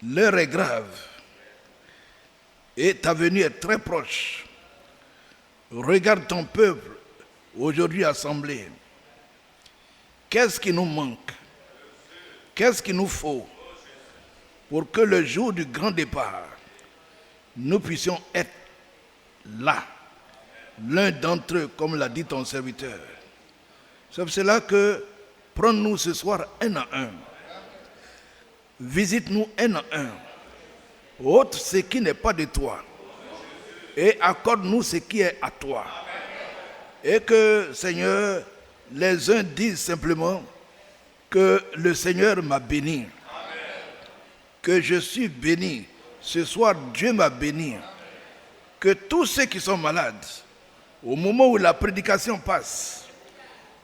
L'heure est grave et ta venue est très proche. Regarde ton peuple aujourd'hui assemblé. Qu'est-ce qui nous manque? Qu'est-ce qu'il nous faut pour que le jour du grand départ, nous puissions être là, l'un d'entre eux, comme l'a dit ton serviteur. C'est pour cela que prends-nous ce soir un à un. Visite-nous un à un. Ôte ce qui n'est pas de toi. Et accorde-nous ce qui est à toi. Et que, Seigneur, les uns disent simplement que le Seigneur m'a béni. Que je suis béni. Ce soir, Dieu m'a béni. Que tous ceux qui sont malades, au moment où la prédication passe,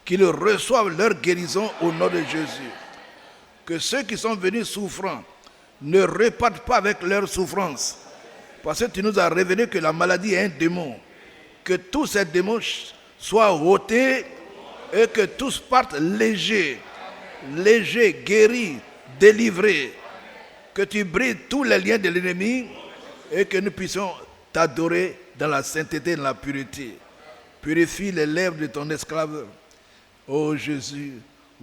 qu'ils reçoivent leur guérison au nom de Jésus. Que ceux qui sont venus souffrants ne repartent pas avec leur souffrance. Parce que tu nous as révélé que la maladie est un démon. Que tous ces démons soient ôtés et que tous partent légers, guéris, délivrés. Que tu brises tous les liens de l'ennemi et que nous puissions t'adorer dans la sainteté et dans la pureté. Purifie les lèvres de ton esclave. Ô Jésus,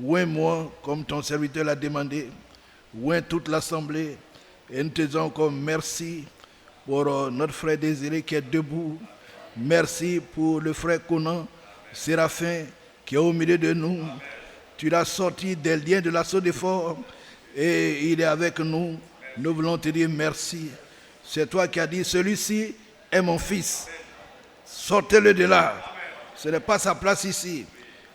oins-moi comme ton serviteur l'a demandé. Oins toute l'assemblée. Et nous te disons encore merci pour notre frère Désiré qui est debout. Merci pour le frère Conan, Séraphin, qui est au milieu de nous. Tu l'as sorti des liens de l'assaut des forts et il est avec nous. Nous voulons te dire merci. C'est toi qui as dit, celui-ci est mon fils. Sortez-le de là. Ce n'est pas sa place ici.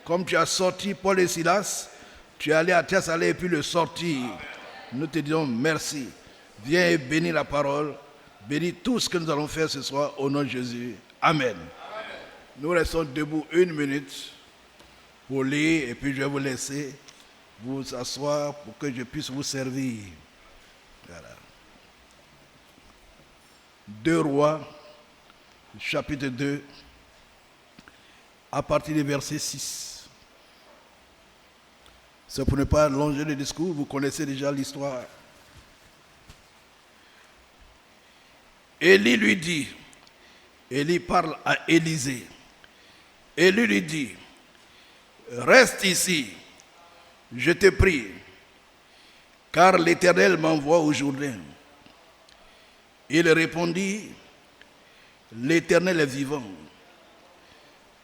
Comme tu as sorti Paul et Silas, tu es allé à Thessalonique et puis le sortir. Nous te disons merci. Viens et bénis la parole. Bénis tout ce que nous allons faire ce soir au nom de Jésus. Amen. Nous restons debout 1 minute pour lire et puis je vais vous laisser vous asseoir pour que je puisse vous servir. Voilà. 2 Rois, chapitre 2, à partir du verset 6. C'est pour ne pas allonger le discours, vous connaissez déjà l'histoire. Élie lui dit, Élie parle à Élisée. Élie lui dit, reste ici, je te prie, car l'Éternel m'envoie au Jourdain. Il répondit, l'Éternel est vivant,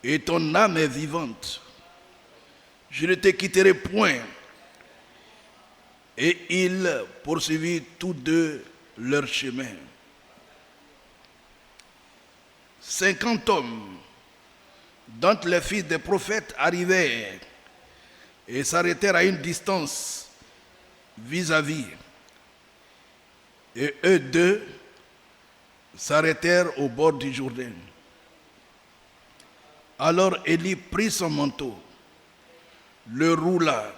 et ton âme est vivante. Je ne te quitterai point. Et ils poursuivirent tous deux leur chemin. 50 hommes, dont les fils des prophètes, arrivèrent et s'arrêtèrent à une distance vis-à-vis. Et eux deux s'arrêtèrent au bord du Jourdain. Alors Élie prit son manteau, le roula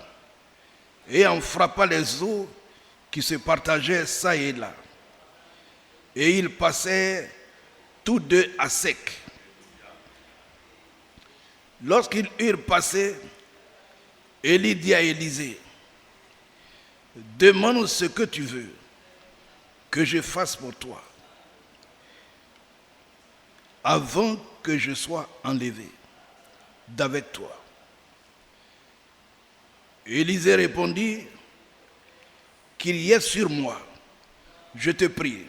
et en frappa les eaux qui se partageaient çà et là. Et ils passaient tous deux à sec. Lorsqu'ils eurent passé, Élie dit à Élisée, demande ce que tu veux que je fasse pour toi avant que je sois enlevé d'avec toi. Élisée répondit, qu'il y ait sur moi, je te prie,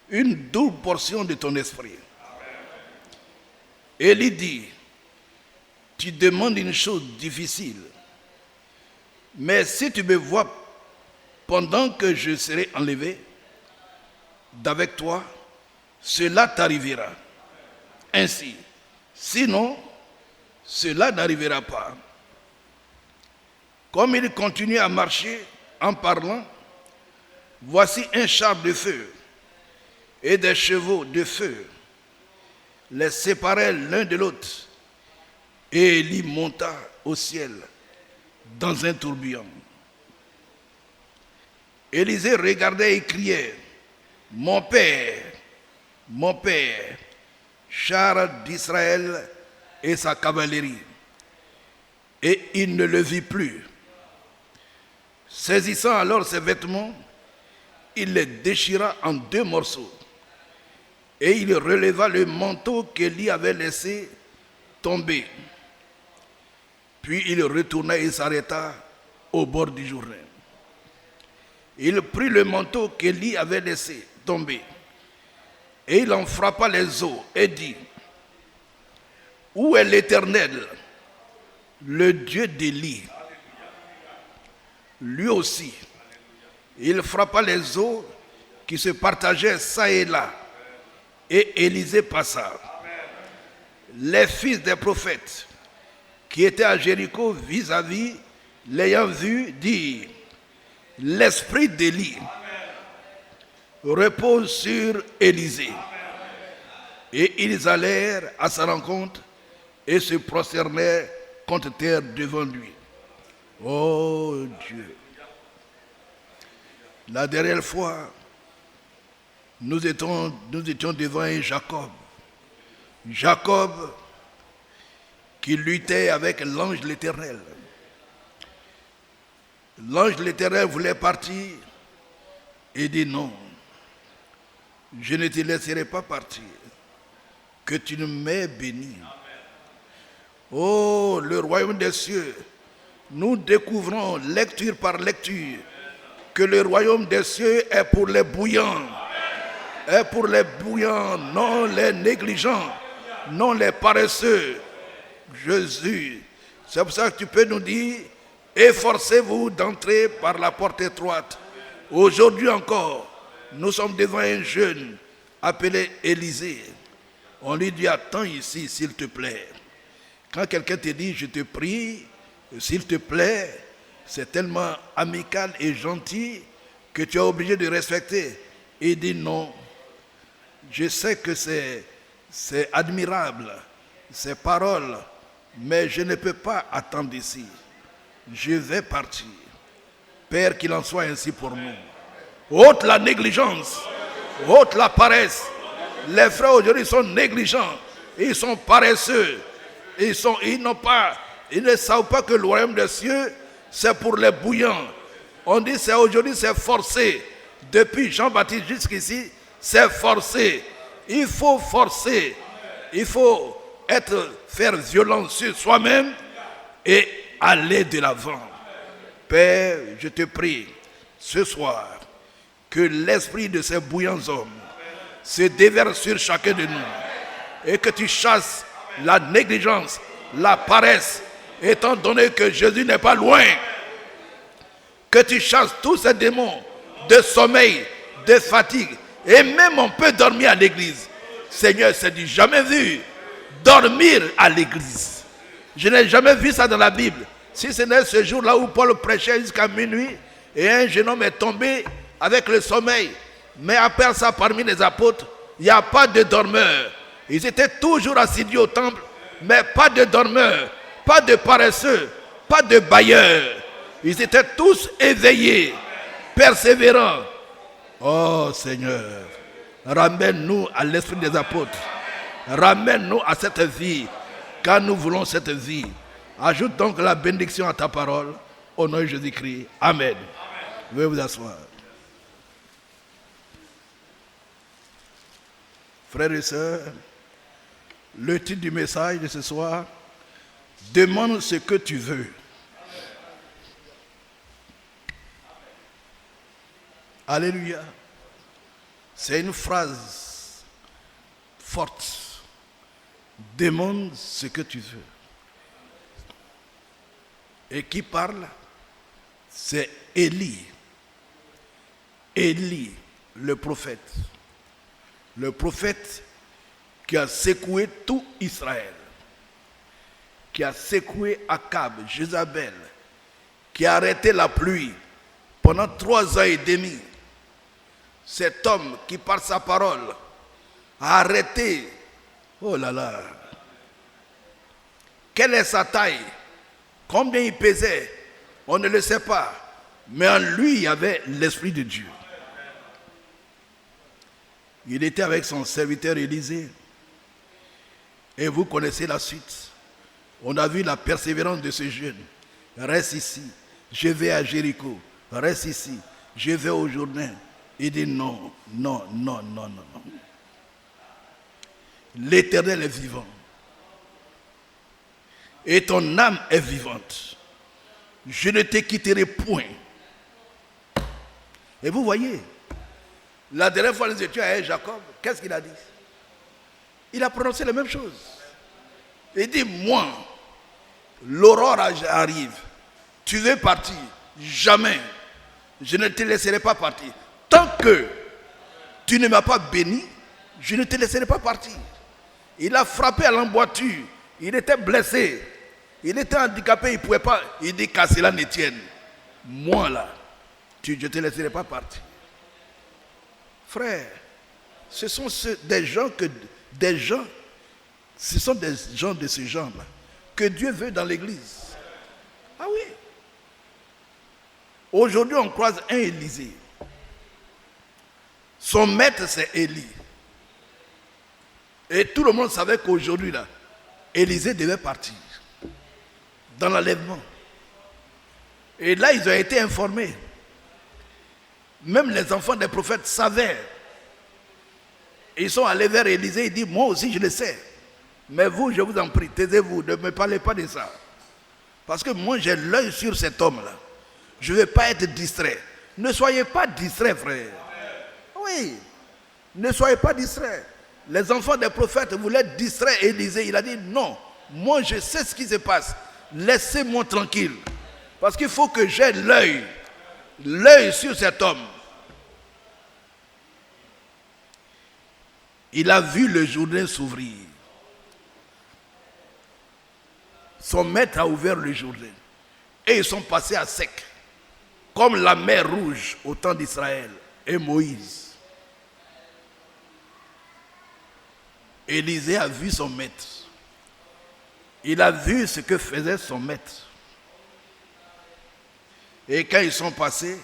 une double portion de ton esprit. Élie dit, tu demandes une chose difficile, mais si tu me vois pendant que je serai enlevé d'avec toi, cela t'arrivera. Ainsi, sinon, cela n'arrivera pas. Comme il continuait à marcher en parlant, voici un char de feu et des chevaux de feu les séparaient l'un de l'autre. Et Élie monta au ciel dans un tourbillon. Élisée regardait et criait, mon père, char d'Israël et sa cavalerie. Et il ne le vit plus. Saisissant alors ses vêtements, il les déchira en 2 morceaux. Et il releva le manteau qu'Élie avait laissé tomber. Puis il retourna et s'arrêta au bord du Jourdain. Il prit le manteau qu'Élie avait laissé tomber. Et il en frappa les eaux et dit: où est l'Éternel, le Dieu d'Élie? Lui aussi, il frappa les eaux qui se partageaient çà et là. Et Élisée passa. Les fils des prophètes qui étaient à Jéricho vis-à-vis, l'ayant vu, dirent: l'esprit d'Élie repose sur Élisée. Et ils allèrent à sa rencontre et se prosternèrent contre terre devant lui. Oh Dieu! La dernière fois, nous étions devant un Jacob. Jacob qui luttait avec l'ange de l'Éternel. L'ange de l'Éternel voulait partir et dit: non, je ne te laisserai pas partir, que tu ne m'aies béni. Oh, le royaume des cieux, nous découvrons lecture par lecture que le royaume des cieux est pour les bouillants. Est pour les bouillants, non les négligents, non les paresseux. Jésus, c'est pour ça que tu peux nous dire: efforcez-vous d'entrer par la porte étroite. Aujourd'hui encore, nous sommes devant un jeune appelé Élisée. On lui dit: attends ici, s'il te plaît. Quand quelqu'un te dit: je te prie, s'il te plaît, c'est tellement amical et gentil que tu es obligé de respecter. Il dit: non, je sais que c'est admirable, ces paroles, mais je ne peux pas attendre ici. Je vais partir. Père, qu'il en soit ainsi pour nous. Ôte la négligence, ôte la paresse. Les frères aujourd'hui sont négligents, ils sont paresseux, ils ne savent pas que le royaume des cieux, c'est pour les bouillants. On dit aujourd'hui c'est forcé. Depuis Jean-Baptiste jusqu'ici, c'est forcé. Il faut forcer. Il faut faire violence sur soi-même et aller de l'avant. Père, je te prie ce soir que l'esprit de ces bouillants hommes se déverse sur chacun de nous et que tu chasses la négligence, la paresse, étant donné que Jésus n'est pas loin. Que tu chasses tous ces démons de sommeil, de fatigue. Et même on peut dormir à l'église. Seigneur, c'est du jamais vu. Dormir à l'église. Je n'ai jamais vu ça dans la Bible. Si ce n'est ce jour-là où Paul prêchait jusqu'à minuit et un jeune homme est tombé avec le sommeil. Mais après ça, parmi les apôtres, il n'y a pas de dormeurs. Ils étaient toujours assidus au temple, mais pas de dormeurs, pas de paresseux, pas de bailleurs. Ils étaient tous éveillés, persévérants. Oh Seigneur, ramène-nous à l'esprit des apôtres. Ramène-nous à cette vie, car nous voulons cette vie. Ajoute donc la bénédiction à ta parole, au nom de Jésus-Christ. Amen. Veuillez vous asseoir. Frères et sœurs, le titre du message de ce soir: demande ce que tu veux. Alléluia. C'est une phrase forte. Demande ce que tu veux. Et qui parle? C'est Élie. Élie, le prophète. Le prophète qui a secoué tout Israël. Qui a secoué Akab, Jézabel. Qui a arrêté la pluie pendant 3 ans et demi. Cet homme qui, par sa parole, a arrêté. Oh là là. Quelle est sa taille? Combien il pesait? On ne le sait pas. Mais en lui, il y avait l'Esprit de Dieu. Il était avec son serviteur Élisée. Et vous connaissez la suite. On a vu la persévérance de ce jeune. Reste ici. Je vais à Jéricho. Reste ici. Je vais au Jourdain. Il dit non, non, non, non, non, non. L'Éternel est vivant. Et ton âme est vivante. Je ne te quitterai point. Et vous voyez, la dernière fois nous étions avec Jacob, qu'est-ce qu'il a dit? Il a prononcé la même chose. Il dit, moi, l'aurore arrive, tu veux partir, jamais, je ne te laisserai pas partir. Tant que tu ne m'as pas béni, je ne te laisserai pas partir. Il a frappé à l'emboîture, il était blessé, il était handicapé, il ne pouvait pas. Il dit qu'à cela ne tienne. Moi là, je ne te laisserai pas partir. Frère, ce sont des gens ce sont des gens de ce genre-là que Dieu veut dans l'église. Ah oui. Aujourd'hui, on croise un Élisée. Son maître, c'est Élie. Et tout le monde savait qu'aujourd'hui, là, Élisée devait partir dans l'enlèvement. Et là, ils ont été informés. Même les enfants des prophètes savaient. Ils sont allés vers Élisée, ils disent, moi aussi je le sais. Mais vous, je vous en prie, taisez-vous, ne me parlez pas de ça. Parce que moi, j'ai l'œil sur cet homme-là. Je ne vais pas être distrait. Ne soyez pas distrait, frère. Oui, ne soyez pas distrait. Les enfants des prophètes voulaient distraire Élisée. Il a dit, non, moi je sais ce qui se passe. Laissez-moi tranquille. Parce qu'il faut que j'ai l'œil sur cet homme. Il a vu le Jourdain s'ouvrir. Son maître a ouvert le Jourdain. Et ils sont passés à sec. Comme la mer Rouge au temps d'Israël et Moïse. Élisée a vu son maître. Il a vu ce que faisait son maître. Et quand ils sont passés,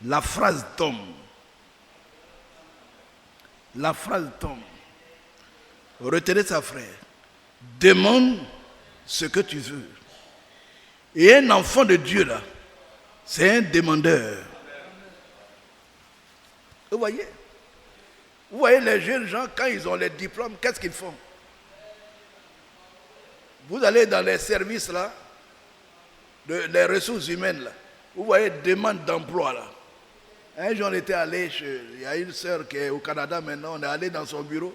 la phrase tombe. La phrase tombe. Retenez ça, frère. Demande ce que tu veux. Et un enfant de Dieu, là, c'est un demandeur. Vous voyez? Vous voyez les jeunes gens, quand ils ont les diplômes, qu'est-ce qu'ils font? Vous allez dans les services, là, les ressources humaines, là. Vous voyez, demande d'emploi, là. Un jour, on était allé il y a une sœur qui est au Canada maintenant, on est allé dans son bureau.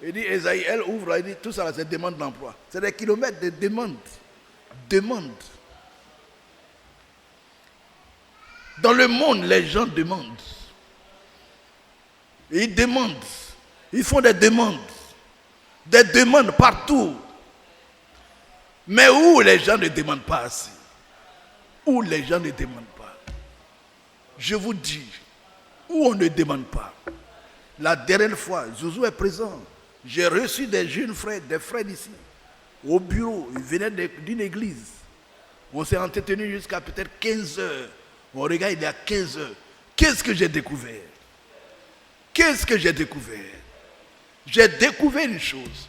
Il dit, Esaïe, elle ouvre, il dit, tout ça, c'est demande d'emploi. C'est des kilomètres de demande. Demande. Dans le monde, les gens demandent. Ils demandent. Ils font des demandes. Des demandes partout. Mais où les gens ne demandent pas assez? Où les gens ne demandent pas? Je vous dis, où on ne demande pas. La dernière fois, Zouzou est présent. J'ai reçu des jeunes frères, des frères d'ici, au bureau. Ils venaient d'une église. On s'est entretenu jusqu'à peut-être 15 heures. On regarde, il y a 15 heures. Qu'est-ce que j'ai découvert? Qu'est-ce que j'ai découvert? J'ai découvert une chose.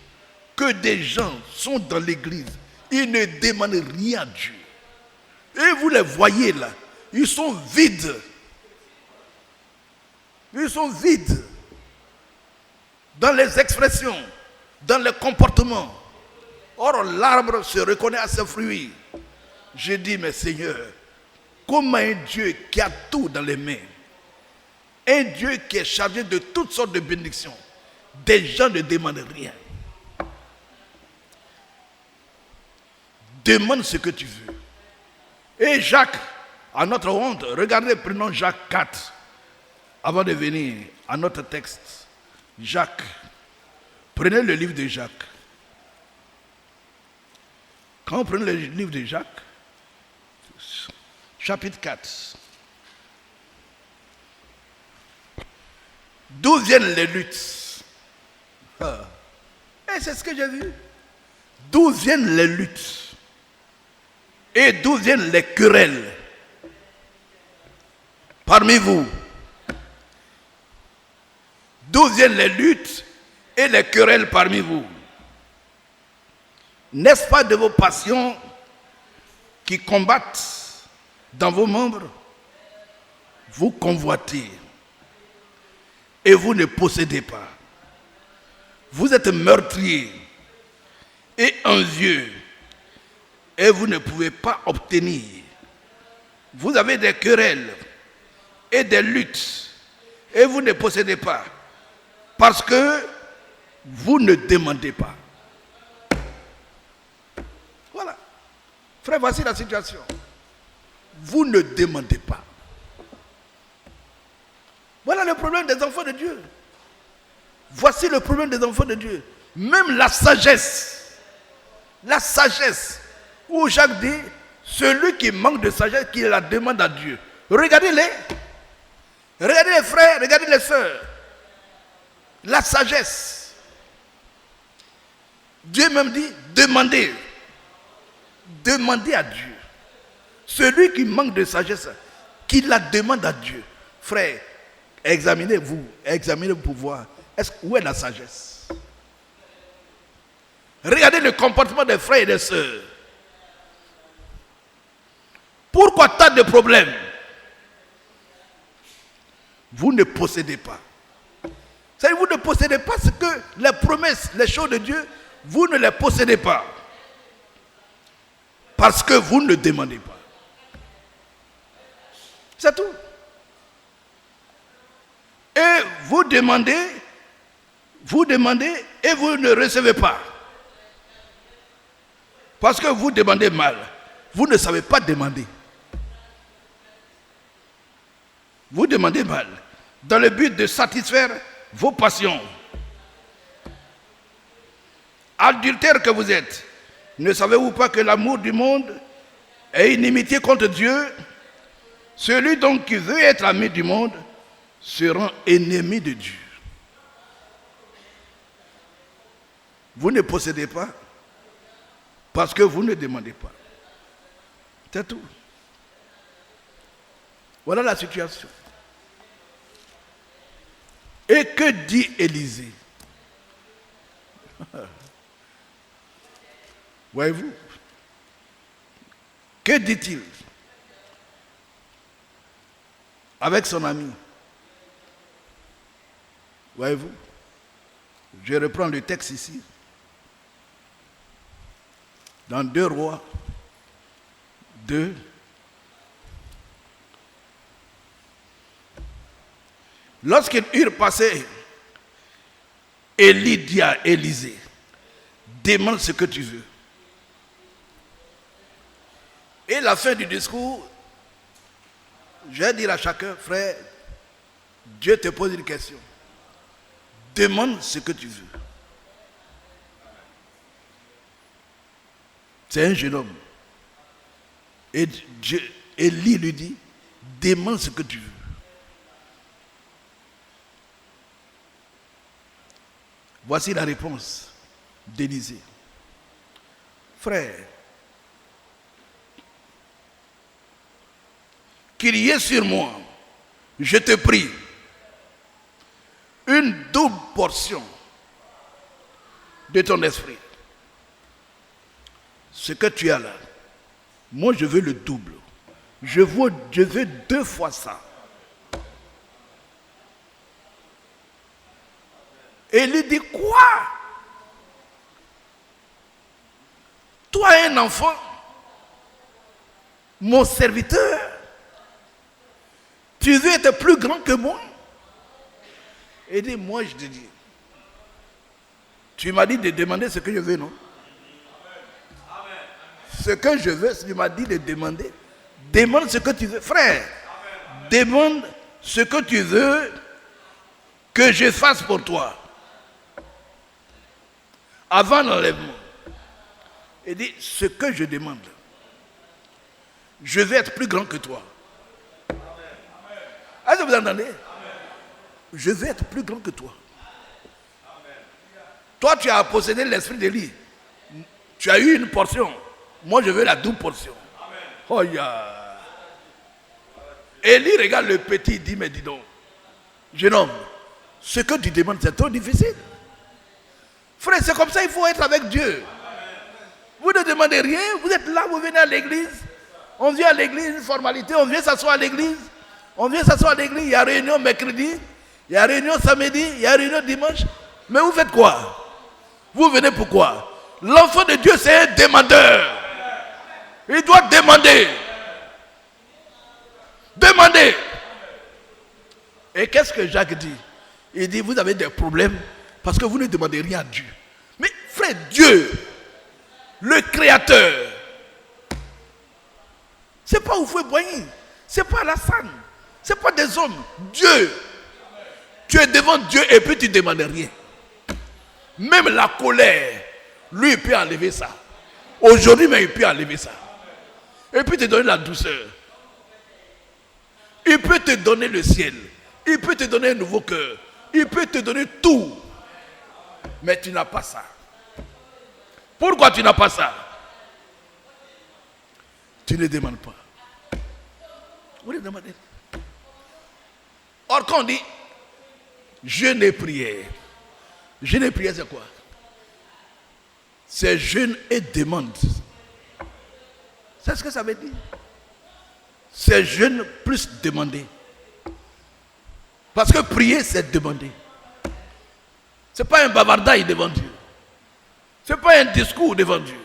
Que des gens sont dans l'église. Ils ne demandent rien à Dieu. Et vous les voyez là. Ils sont vides. Ils sont vides. Dans les expressions. Dans les comportements. Or l'arbre se reconnaît à ses fruits. Je dis, mais Seigneur, comment un Dieu qui a tout dans les mains, un Dieu qui est chargé de toutes sortes de bénédictions, des gens ne demandent rien. Demande ce que tu veux. Et Jacques, à notre honte, regardez, prenons Jacques 4, avant de venir à notre texte. Jacques, prenez le livre de Jacques. Quand on prend le livre de Jacques, chapitre 4, d'où viennent les luttes? Et c'est ce que j'ai vu. D'où viennent les luttes? Et d'où viennent les querelles parmi vous? D'où viennent les luttes et les querelles parmi vous? N'est-ce pas de vos passions qui combattent dans vos membres? Vous convoitez et vous ne possédez pas. Vous êtes meurtrier et envieux et vous ne pouvez pas obtenir. Vous avez des querelles et des luttes et vous ne possédez pas parce que vous ne demandez pas. Voilà. Frère, voici la situation. Vous ne demandez pas. Voilà le problème des enfants de Dieu. Voici le problème des enfants de Dieu. Même la sagesse, où Jacques dit, celui qui manque de sagesse, qui la demande à Dieu. Regardez-les frères, regardez les sœurs. La sagesse. Dieu même dit, demandez à Dieu. Celui qui manque de sagesse, qui la demande à Dieu. Frère, examinez-vous pour voir, où est la sagesse? Regardez le comportement des frères et des sœurs. Pourquoi tant de problèmes? Vous ne possédez pas. C'est-à-dire, vous ne possédez pas ce que les promesses, les choses de Dieu, vous ne les possédez pas. Parce que vous ne demandez pas. C'est tout. Et vous demandez et vous ne recevez pas. Parce que vous demandez mal. Vous ne savez pas demander. Vous demandez mal. Dans le but de satisfaire vos passions. Adultère que vous êtes. Ne savez-vous pas que l'amour du monde est inimitié contre Dieu? Celui donc qui veut être ami du monde sera ennemi de Dieu. Vous ne possédez pas parce que vous ne demandez pas. C'est tout. Voilà la situation. Et que dit Élisée? Voyez-vous? Que dit-il? Avec son ami. Voyez-vous? Je reprends le texte ici. Dans 2 Rois 2. Lorsqu'ils eurent passé, Élie dit à Élisée, demande ce que tu veux. Et la fin du discours, je vais dire à chacun, frère, Dieu te pose une question. Demande ce que tu veux. C'est un jeune homme. Et Élie lui dit, demande ce que tu veux. Voici la réponse d'Élisée. Frère, qu'il y ait sur moi, je te prie, une double portion de ton esprit. Ce que tu as là, moi je veux le double. Je veux 2 fois ça. Et il dit quoi? Toi un enfant, mon serviteur, tu veux être plus grand que moi? Il dit, moi je te dis, tu m'as dit de demander ce que je veux, non? Ce que je veux, tu m'as dit de demander. Demande ce que tu veux. Frère, demande ce que tu veux que je fasse pour toi. Avant l'enlèvement. Il dit, ce que je demande, je vais être plus grand que toi. Est-ce que vous entendez? Je vais être plus grand que toi. Toi, tu as possédé l'esprit d'Élie. Tu as eu une portion. Moi, je veux la double portion. Oh, yeah. Élie regarde le petit, il dit, mais dis donc, jeune homme, ce que tu demandes, c'est trop difficile. Frère, c'est comme ça, il faut être avec Dieu. Vous ne demandez rien, vous êtes là, vous venez à l'église. On vient à l'église, une formalité, on vient s'asseoir à l'église. Il y a réunion mercredi. Il y a réunion samedi, il y a réunion dimanche. Mais vous faites quoi? Vous venez pourquoi? L'enfant de Dieu, c'est un demandeur. Il doit demander. Demander. Et qu'est-ce que Jacques dit? Il dit, vous avez des problèmes parce que vous ne demandez rien à Dieu. Mais frère, Dieu, le Créateur, c'est pas Houphouët-Boigny, c'est pas Alassane, c'est pas des hommes. Dieu, tu es devant Dieu et puis tu ne demandes rien. Même la colère, lui il peut enlever ça. Aujourd'hui, mais il peut enlever ça. Et puis te donner la douceur. Il peut te donner le ciel. Il peut te donner un nouveau cœur. Il peut te donner tout. Mais tu n'as pas ça. Pourquoi tu n'as pas ça? Tu ne demandes pas. Vous ne demandez pas. Or, quand on dit jeûne et prière, jeûne et prière, c'est quoi? C'est jeûne et demande. C'est ce que ça veut dire. C'est jeûne plus demander. Parce que prier, c'est demander. Ce n'est pas un bavardage devant Dieu. Ce n'est pas un discours devant Dieu.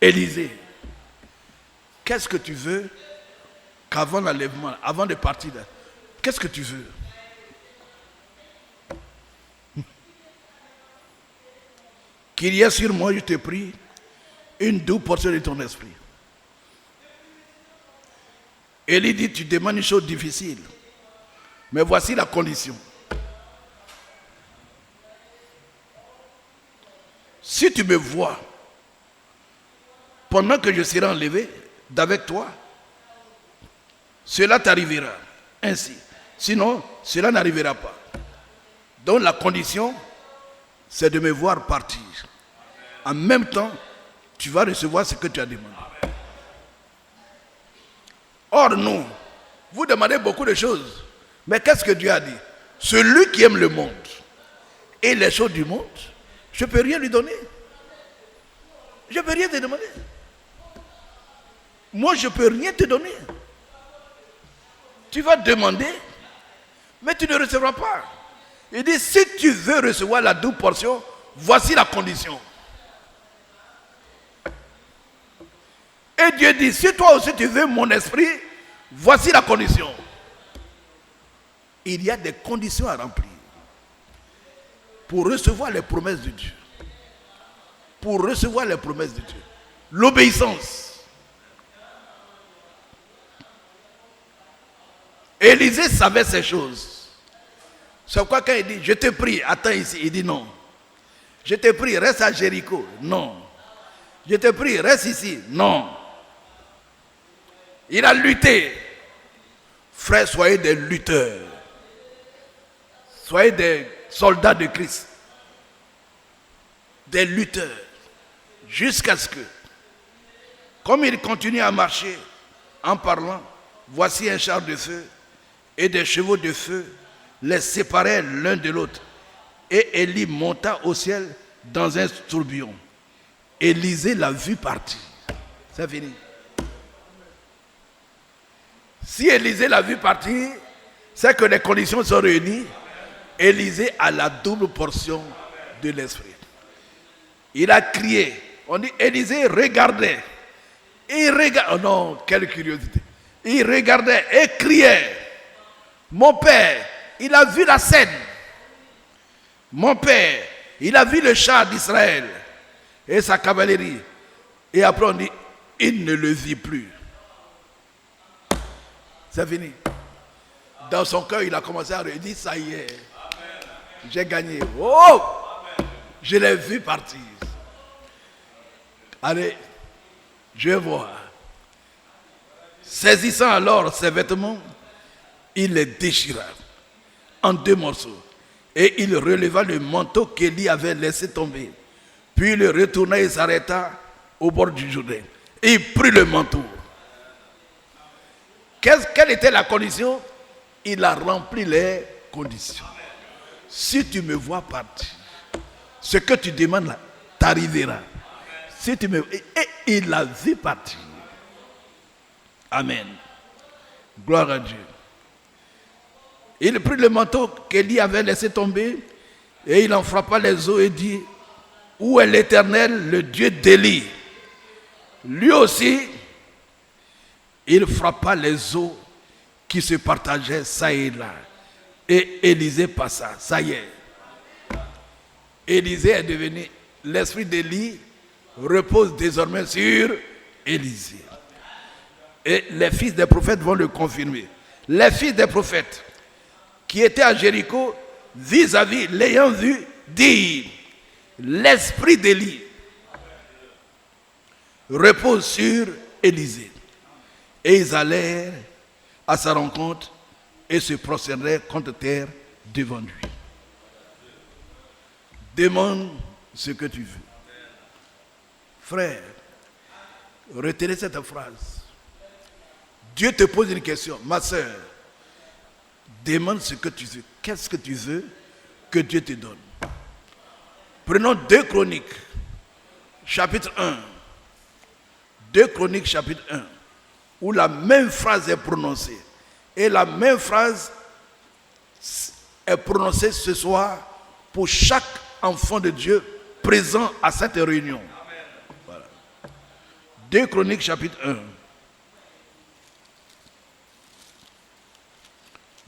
Élisée, qu'est-ce que tu veux qu'avant l'enlèvement, avant de partir, qu'est-ce que tu veux? Qu'il y ait sur moi, je te prie, une double portion de ton esprit. Élie dit, tu demandes une chose difficile, mais voici la condition. Si tu me vois, pendant que je serai enlevé d'avec toi, cela t'arrivera ainsi. Sinon, cela n'arrivera pas. Donc la condition, c'est de me voir partir. En même temps, tu vas recevoir ce que tu as demandé. Or, nous, vous demandez beaucoup de choses. Mais qu'est-ce que Dieu a dit? Celui qui aime le monde et les choses du monde, je ne peux rien lui donner. Je ne peux rien te demander. Moi, je ne peux rien te donner. Tu vas demander, mais tu ne recevras pas. Il dit, si tu veux recevoir la double portion, voici la condition. Et Dieu dit, si toi aussi tu veux mon esprit, voici la condition. Il y a des conditions à remplir pour recevoir les promesses de Dieu. Pour recevoir les promesses de Dieu. L'obéissance. Élisée savait ces choses. C'est pourquoi quand il dit, je te prie, attends ici, il dit non. Je te prie, reste à Jéricho. Non. Je te prie, reste ici. Non. Il a lutté. Frères, soyez des lutteurs. Soyez des soldats de Christ. Des lutteurs. Jusqu'à ce que, comme il continue à marcher en parlant, voici un char de feu et des chevaux de feu les séparaient l'un de l'autre. Et Élie monta au ciel dans un tourbillon. Élisée l'a vu partir. C'est fini. Si Élisée l'a vu partir, c'est que les conditions sont réunies. Élisée a la double portion de l'esprit. Il a crié. On dit Élisée regardait. Il regardait. Oh non, quelle curiosité. Il regardait et criait. Mon père, il a vu la scène. Mon père, il a vu le char d'Israël et sa cavalerie. Et après on dit, il ne le vit plus. C'est fini. Dans son cœur, il a commencé à redire, ça y est. J'ai gagné. Oh! Je l'ai vu partir. Allez, je vais voir. Saisissant alors ses vêtements, il les déchira en 2 morceaux. Et il releva le manteau qu'Élie avait laissé tomber. Puis il retourna et s'arrêta au bord du Jourdain. Et il prit le manteau. Quelle était la condition? Il a rempli les conditions. Si tu me vois partir, ce que tu demandes là, t'arrivera. Et il a vu partir. Amen. Gloire à Dieu. Il prit le manteau qu'Élie avait laissé tomber et il en frappa les eaux et dit, où est l'Éternel, le Dieu d'Élie? Lui aussi, il frappa les eaux qui se partageaient ça et là. Et Élisée passa. Ça y est. Élisée est devenu, l'esprit d'Élie repose désormais sur Élisée. Et les fils des prophètes vont le confirmer. Les fils des prophètes qui étaient à Jéricho, vis-à-vis, l'ayant vu, dirent, l'esprit d'Élie repose sur Élisée. Et ils allèrent à sa rencontre et se prosternèrent contre terre devant lui. Demande ce que tu veux. Frère, retenez cette phrase. Dieu te pose une question. Ma soeur, demande ce que tu veux. Qu'est-ce que tu veux que Dieu te donne? Prenons 2 Chroniques, chapitre 1. 2 Chroniques, chapitre 1, où la même phrase est prononcée. Et la même phrase est prononcée ce soir pour chaque enfant de Dieu présent à cette réunion. Voilà. 2 Chroniques, chapitre 1.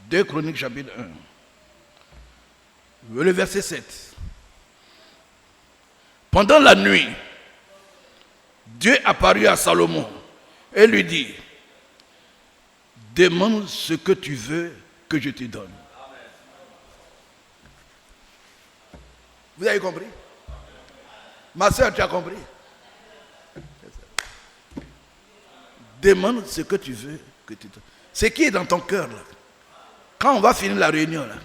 2 Chroniques, chapitre 1. Le verset 7. Pendant la nuit, Dieu apparut à Salomon et lui dit, demande ce que tu veux que je te donne. Vous avez compris? Ma soeur, tu as compris? Demande ce que tu veux que tu te donne. Ce qui est dans ton cœur là. Quand on va finir la réunion là,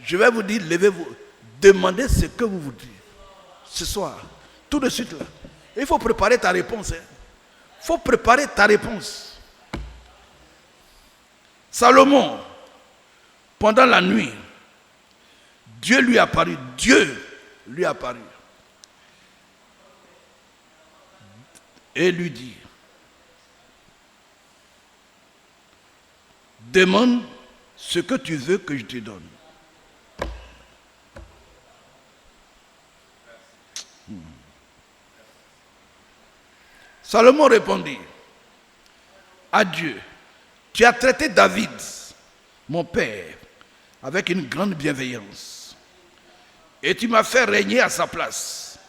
je vais vous dire, levez-vous, demandez ce que vous vous dites. Ce soir, tout de suite là. Il faut préparer ta réponse. Il faut préparer ta réponse. Salomon, pendant la nuit, Dieu lui apparut. Dieu lui apparut. Et lui dit, demande ce que tu veux que je te donne. Salomon répondit à Dieu, tu as traité David, mon père, avec une grande bienveillance. Et tu m'as fait régner à sa place.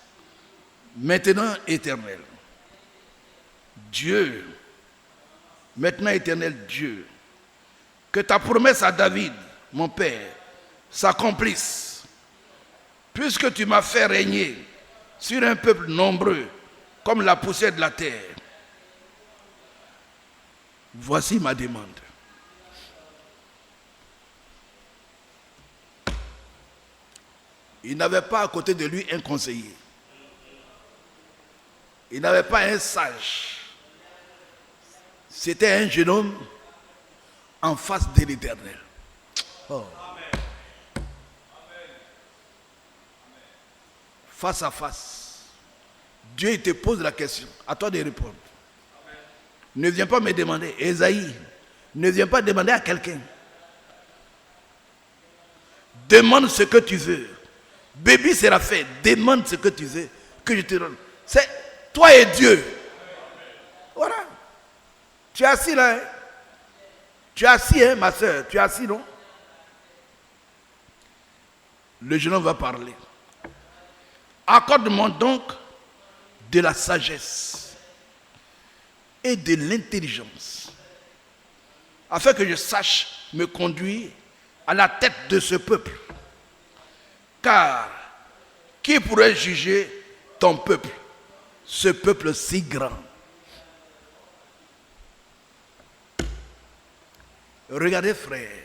Maintenant, Éternel, Dieu, maintenant, Éternel Dieu, que ta promesse à David, mon père, s'accomplisse. Puisque tu m'as fait régner sur un peuple nombreux, comme la poussière de la terre. Voici ma demande. Il n'avait pas à côté de lui un conseiller. Il n'avait pas un sage. C'était un jeune homme en face de l'Éternel. Oh. Face à face. Dieu il te pose la question, à toi de répondre. Amen. Ne viens pas me demander, Esaïe, ne viens pas demander à quelqu'un. Demande ce que tu veux. Bébé sera fait, demande ce que tu veux, que je te donne. C'est toi et Dieu. Voilà. Tu es assis là. Hein? Tu es assis, hein, ma soeur, tu es assis, non? Le jeune homme va parler. Accorde-moi donc de la sagesse et de l'intelligence, afin que je sache me conduire à la tête de ce peuple. Car qui pourrait juger ton peuple, ce peuple si grand? Regardez, frère,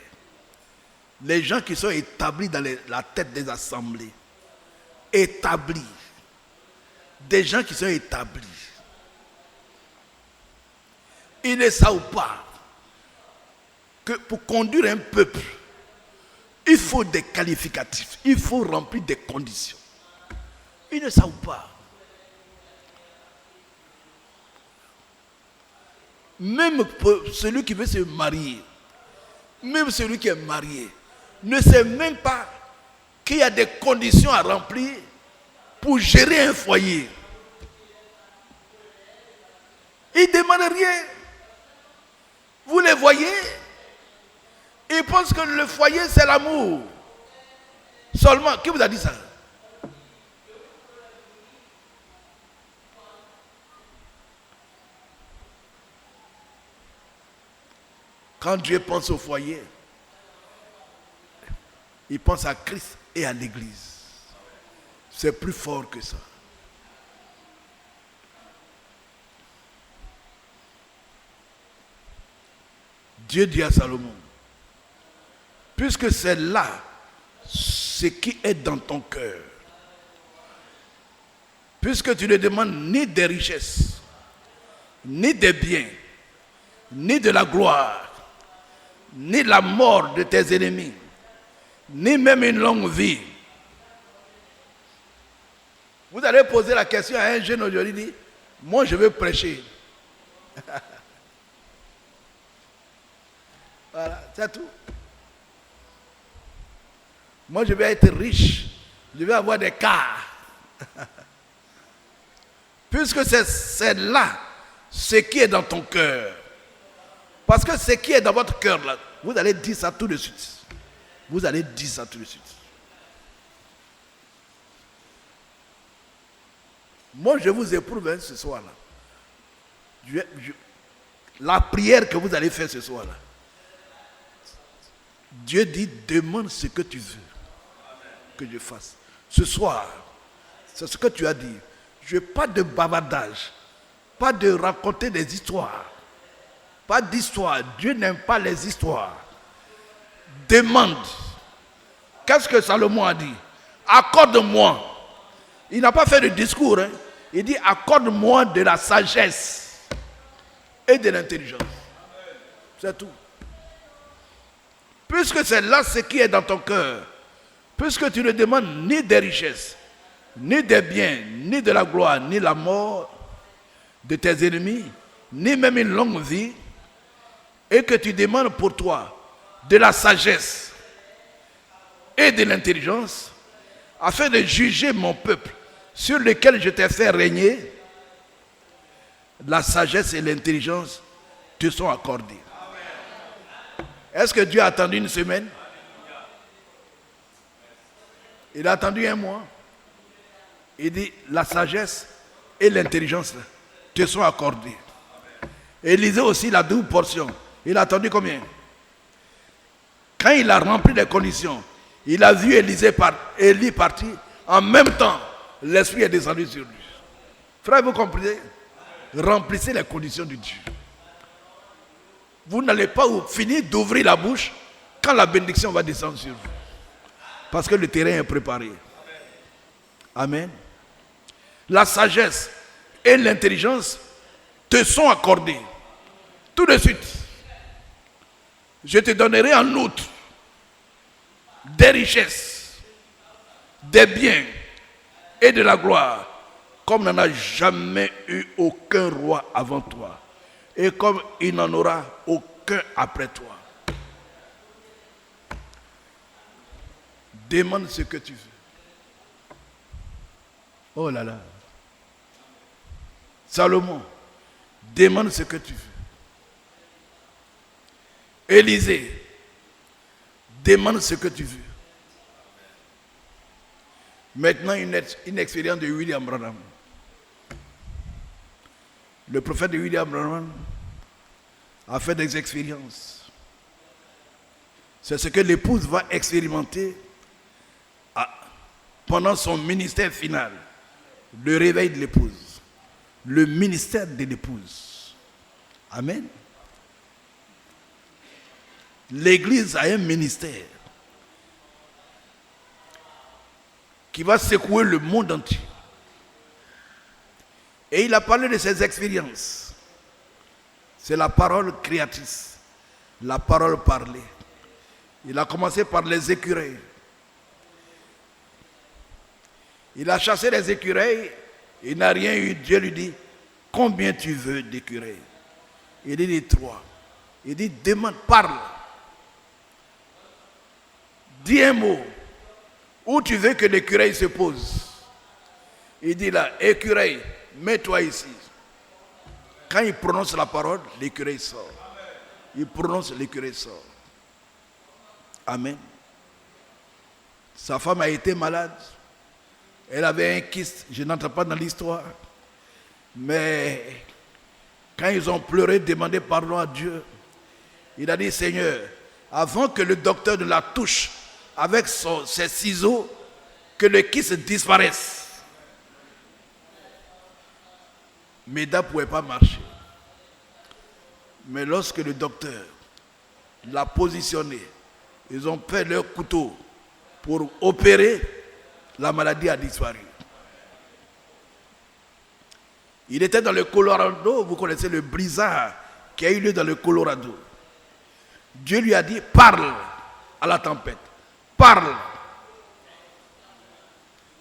les gens qui sont établis dans la tête des assemblées, établis, des gens qui sont établis, ils ne savent pas que pour conduire un peuple, il faut des qualificatifs, il faut remplir des conditions. Ils ne savent pas. même celui qui veut se marier, même celui qui est marié, ne sait même pas qu'il y a des conditions à remplir pour gérer un foyer. Ils ne demandent rien. Vous les voyez, ils pensent que le foyer c'est l'amour. Seulement, qui vous a dit ça? Quand Dieu pense au foyer, il pense à Christ et à l'Église. C'est plus fort que ça. Dieu dit à Salomon, puisque c'est là ce qui est dans ton cœur, puisque tu ne demandes ni des richesses, ni des biens, ni de la gloire, ni la mort de tes ennemis, ni même une longue vie. Vous allez poser la question à un jeune aujourd'hui, dit, moi je veux prêcher. Voilà, c'est tout. Moi je vais être riche, je vais avoir des cars. Puisque c'est là ce qui est dans ton cœur. Parce que ce qui est dans votre cœur là, vous allez dire ça tout de suite. Vous allez dire ça tout de suite. Moi je vous éprouve ce soir là. La prière que vous allez faire ce soir là. Dieu dit, demande ce que tu veux que je fasse. Ce soir, c'est ce que tu as dit. Je veux pas de bavardage, pas de raconter des histoires. Pas d'histoire. Dieu n'aime pas les histoires. Demande. Qu'est-ce que Salomon a dit? Accorde-moi. Il n'a pas fait de discours. Hein. Il dit, accorde-moi de la sagesse et de l'intelligence. C'est tout. Puisque c'est là ce qui est dans ton cœur, puisque tu ne demandes ni des richesses, ni des biens, ni de la gloire, ni la mort de tes ennemis, ni même une longue vie, et que tu demandes pour toi de la sagesse et de l'intelligence, afin de juger mon peuple sur lequel je t'ai fait régner, la sagesse et l'intelligence te sont accordées. Est-ce que Dieu a attendu une semaine? Il a attendu un mois. Il dit, la sagesse et l'intelligence te sont accordées. Élisée aussi la double portion. Il a attendu combien? Quand il a rempli les conditions, il a vu Élie partir. En même temps, l'Esprit est descendu sur lui. Frère, vous comprenez? Remplissez les conditions de Dieu. Vous n'allez pas finir d'ouvrir la bouche quand la bénédiction va descendre sur vous. Parce que le terrain est préparé. Amen. La sagesse et l'intelligence te sont accordées. Tout de suite. Je te donnerai en outre des richesses, des biens et de la gloire, comme n'en a jamais eu aucun roi avant toi. Et comme il n'en aura aucun après toi. Demande ce que tu veux. Oh là là. Salomon, demande ce que tu veux. Élisée, demande ce que tu veux. Maintenant, une expérience de William Branham. Le prophète de William Branham a fait des expériences. C'est ce que l'épouse va expérimenter pendant son ministère final. Le réveil de l'épouse. Le ministère de l'épouse. Amen. L'Église a un ministère qui va secouer le monde entier. Et il a parlé de ses expériences. C'est la parole créatrice, la parole parlée. Il a commencé par les écureuils. Il a chassé les écureuils, il n'a rien eu. Dieu lui dit, combien tu veux d'écureuils? Il dit 3. Il dit demande, parle. Dis un mot. Où tu veux que l'écureuil se pose. Il dit là, écureuil, mets-toi ici. Quand il prononce la parole, l'écureuil sort. Il prononce, l'écureuil sort. Amen. Sa femme a été malade. Elle avait un kyste. Je n'entre pas dans l'histoire. Mais quand ils ont pleuré, demandé pardon à Dieu, il a dit, Seigneur, avant que le docteur ne la touche avec ses ciseaux, que le kyste disparaisse. Méda ne pouvait pas marcher. Mais lorsque le docteur l'a positionné, ils ont fait leur couteau pour opérer, la maladie a disparu. Il était dans le Colorado, vous connaissez le blizzard qui a eu lieu dans le Colorado. Dieu lui a dit, parle à la tempête, parle.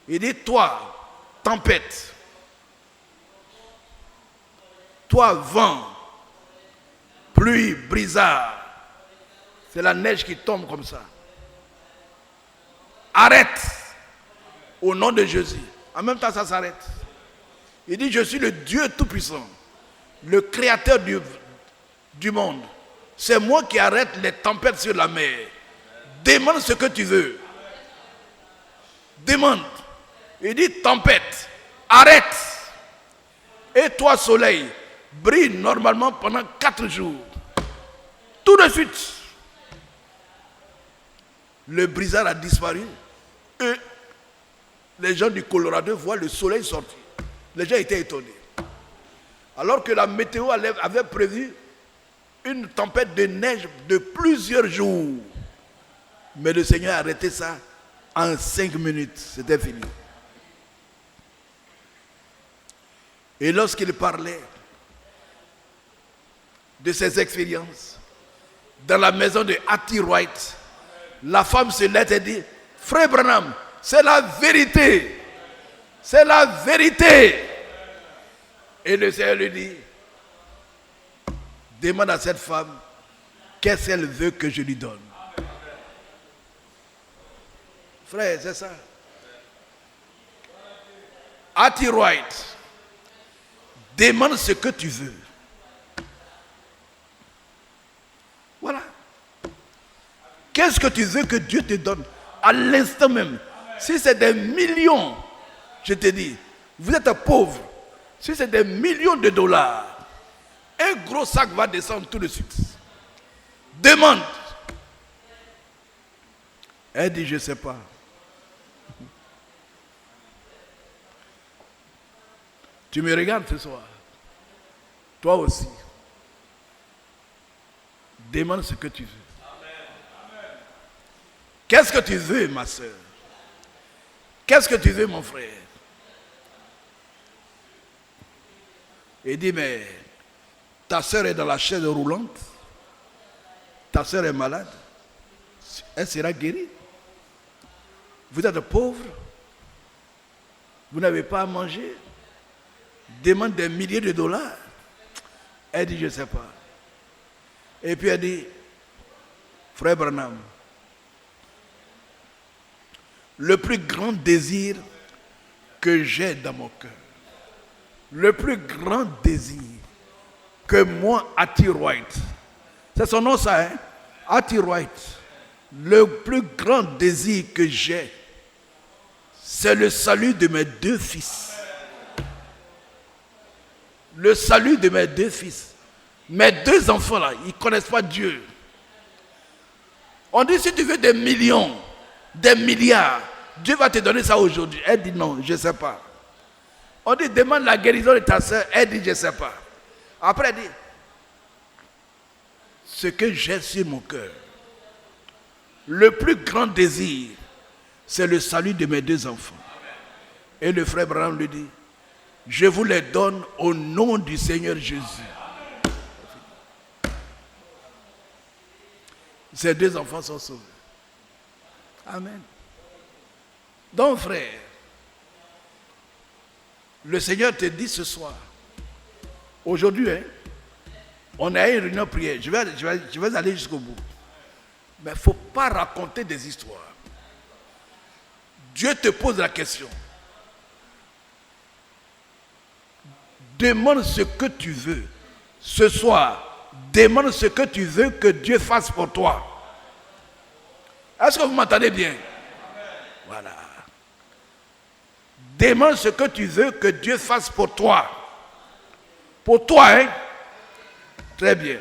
Il dit, toi, tempête, toi, vent, pluie, blizzard, c'est la neige qui tombe comme ça. Arrête au nom de Jésus. En même temps, ça s'arrête. Il dit, je suis le Dieu Tout-Puissant, le Créateur du monde. C'est moi qui arrête les tempêtes sur la mer. Demande ce que tu veux. Demande. Il dit, tempête, arrête. Et toi, soleil, brille normalement pendant 4 jours. Tout de suite. Le blizzard a disparu. Et les gens du Colorado voient le soleil sortir. Les gens étaient étonnés. Alors que la météo avait prévu une tempête de neige de plusieurs jours. Mais le Seigneur a arrêté ça en 5 minutes. C'était fini. Et lorsqu'il parlait de ses expériences dans la maison de Hattie Wright, la femme se lève et dit, Frère Branham, c'est la vérité. C'est la vérité. Et le Seigneur lui dit, demande à cette femme qu'est-ce qu'elle veut que je lui donne. Frère, c'est ça. Hattie Wright, demande ce que tu veux. Voilà. Qu'est-ce que tu veux que Dieu te donne à l'instant même? Si c'est des millions, je te dis, vous êtes pauvre. Si c'est des millions de dollars, un gros sac va descendre tout de suite. Demande. Elle dit, je ne sais pas. Tu me regardes ce soir. Toi aussi. Demande ce que tu veux. Qu'est-ce que tu veux, ma soeur? Qu'est-ce que tu veux, mon frère? Il dit, mais ta soeur est dans la chaise roulante. Ta soeur est malade. Elle sera guérie. Vous êtes pauvre. Vous n'avez pas à manger. Demande des milliers de dollars. Elle dit, je ne sais pas. Et puis elle dit, Frère Branham, le plus grand désir que j'ai dans mon cœur, le plus grand désir que moi, Hattie Wright, c'est son nom ça, hein? Hattie Wright, le plus grand désir que j'ai, c'est le salut de mes 2 fils. Le salut de mes 2 fils. Mes 2 enfants là, ils ne connaissent pas Dieu. On dit si tu veux des millions, des milliards, Dieu va te donner ça aujourd'hui. Elle dit non, je ne sais pas. On dit demande la guérison de ta soeur. Elle dit je ne sais pas. Après elle dit ce que j'ai sur mon cœur, le plus grand désir, c'est le salut de mes 2 enfants. Et le frère Branham lui dit, je vous les donne au nom du Seigneur Jésus. Ces 2 enfants sont sauvés. Amen. Donc frère, le Seigneur te dit ce soir, aujourd'hui, hein, On est à une réunion prière. Je vais aller jusqu'au bout. Mais il ne faut pas raconter des histoires. Dieu te pose la question. Demande ce que tu veux. Ce soir, demande ce que tu veux que Dieu fasse pour toi. Est-ce que vous m'entendez bien? Voilà. Demande ce que tu veux que Dieu fasse pour toi. Pour toi, hein? Très bien.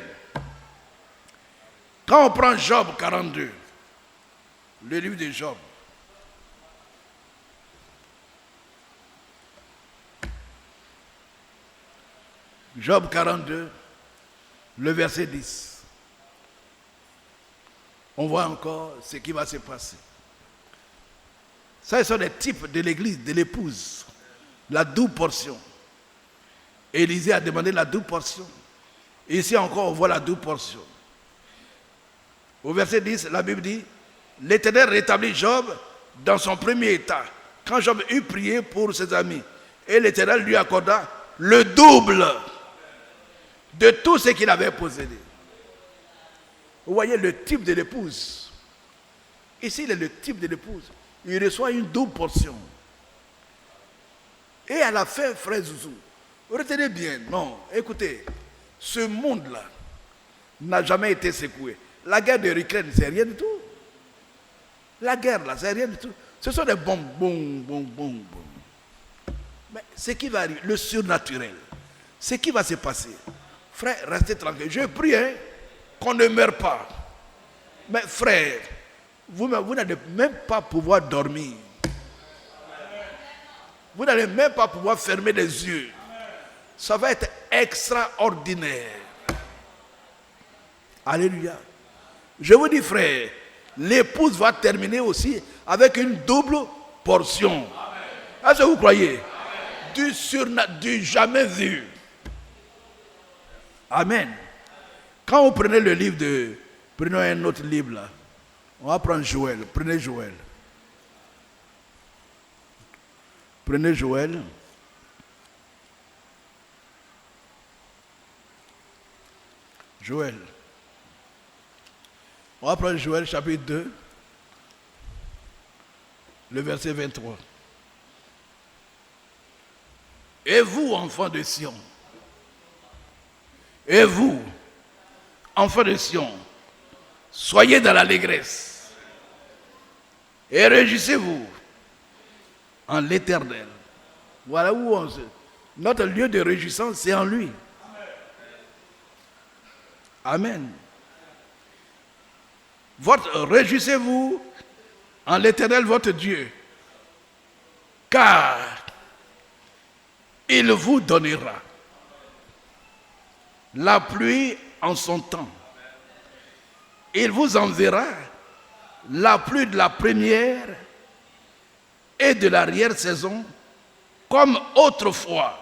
Quand on prend Job 42, le livre de Job, Job 42, le verset 10. On voit encore ce qui va se passer. Ça, ce sont les types de l'église, de l'épouse. La double portion. Élisée a demandé la double portion. Ici encore, on voit la double portion. Au verset 10, la Bible dit, l'Éternel rétablit Job dans son premier état. Quand Job eut prié pour ses amis, et l'Éternel lui accorda le double de tout ce qu'il avait possédé. Vous voyez le type de l'épouse. Ici, il est le type de l'épouse. Il reçoit une double portion. Et à la fin, frère Zouzou, retenez bien, non, écoutez, ce monde-là n'a jamais été secoué. La guerre de l'Ukraine, c'est rien du tout. La guerre, là, c'est rien du tout. Ce sont des bombes, boum. Mais ce qui va arriver, le surnaturel, ce qui va se passer, frère, restez tranquille. Je prie qu'on ne meure pas. Mais frère, vous n'allez même pas pouvoir dormir. Vous n'allez même pas pouvoir fermer les yeux. Ça va être extraordinaire. Alléluia. Je vous dis, frère, l'épouse va terminer aussi avec une double portion. Est-ce que vous croyez? Du jamais vu. Amen. Quand vous prenez le livre de... Prenons un autre livre là. On va prendre Joël. Prenez Joël. Prenez Joël. Joël. On va prendre Joël chapitre 2, le verset 23. Et vous, enfants de Sion, et vous, enfants de Sion, soyez dans l'allégresse et réjouissez-vous en l'Éternel. Voilà où on se... Notre lieu de réjouissance, c'est en lui. Amen. Réjouissez-vous en l'Éternel votre Dieu, car il vous donnera la pluie en son temps. Il vous enverra la pluie de la première et de l'arrière-saison comme autrefois.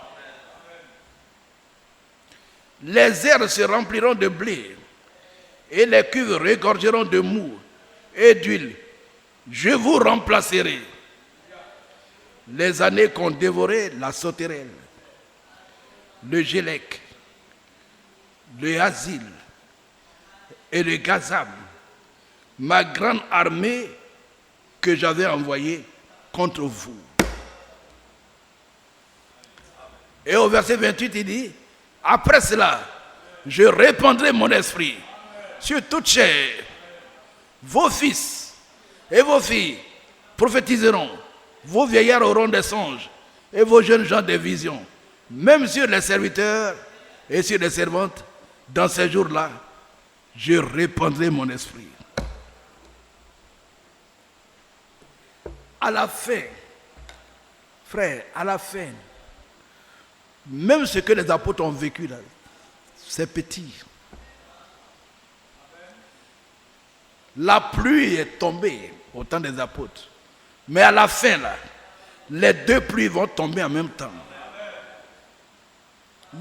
Les airs se rempliront de blé et les cuves regorgeront de mou et d'huile. Je vous remplacerai. Les années qu'ont dévoré la sauterelle, le gélec, le asile et le gazam, ma grande armée que j'avais envoyée contre vous. Et au verset 28, il dit, après cela, je répandrai mon esprit sur toute chair. Vos fils et vos filles prophétiseront, vos vieillards auront des songes et vos jeunes gens des visions. Même sur les serviteurs et sur les servantes, dans ces jours-là, je répandrai mon esprit. À la fin, frère, à la fin, même ce que les apôtres ont vécu là, c'est petit. La pluie est tombée au temps des apôtres. Mais à la fin, là, les deux pluies vont tomber en même temps.